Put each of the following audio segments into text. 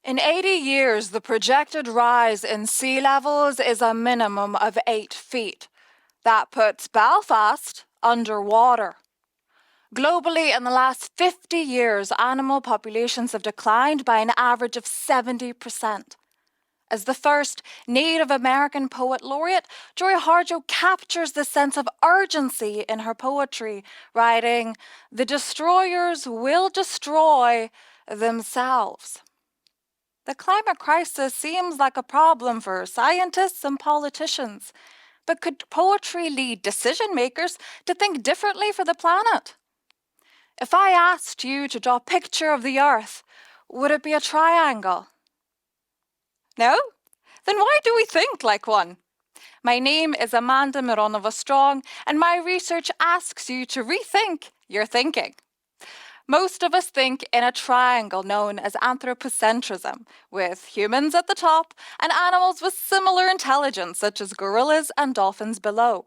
In 80 years, the projected rise in sea levels is a minimum of 8 feet. That puts Belfast underwater. Globally, in the last 50 years, animal populations have declined by an average of 70%. As the first Native American poet laureate, Joy Harjo captures the sense of urgency in her poetry, writing, "The destroyers will destroy themselves." The climate crisis seems like a problem for scientists and politicians, but could poetry lead decision makers to think differently for the planet? If I asked you to draw a picture of the Earth, would it be a triangle? No? Then why do we think like one? My name is Amanda Mironova Stronge, and my research asks you to rethink your thinking. Most of us think in a triangle known as anthropocentrism, with humans at the top and animals with similar intelligence, such as gorillas and dolphins, below.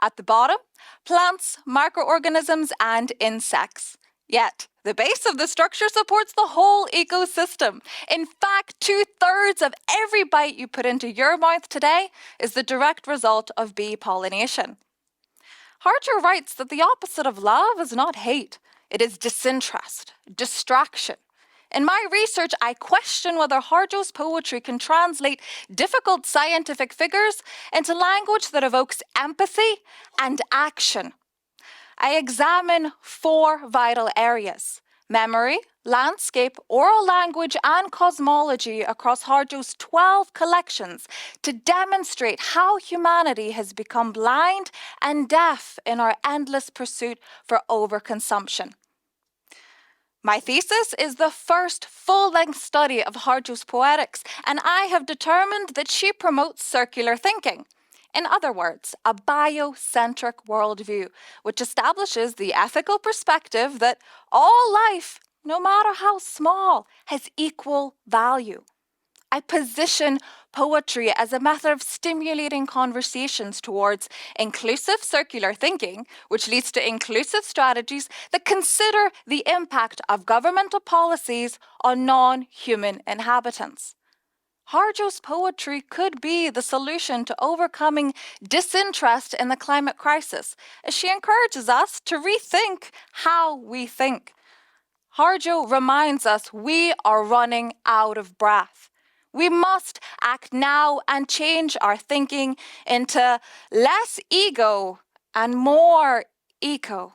At the bottom, plants, microorganisms, and insects. Yet, the base of the structure supports the whole ecosystem. In fact, 2/3 of every bite you put into your mouth today is the direct result of bee pollination. Harjo writes that the opposite of love is not hate, it is disinterest, distraction. In my research, I question whether Harjo's poetry can translate difficult scientific figures into language that evokes empathy and action. I examine 4 vital areas: memory, landscape, oral language, and cosmology across Harjo's 12 collections to demonstrate how humanity has become blind and deaf in our endless pursuit for overconsumption. My thesis is the first full-length study of Harjo's poetics, and I have determined that she promotes circular thinking. In other words, a biocentric worldview, which establishes the ethical perspective that all life, no matter how small, has equal value. I position poetry as a method of stimulating conversations towards inclusive circular thinking, which leads to inclusive strategies that consider the impact of governmental policies on non-human inhabitants. Harjo's poetry could be the solution to overcoming disinterest in the climate crisis, as she encourages us to rethink how we think. Harjo reminds us we are running out of breath. We must act now and change our thinking into less ego and more eco.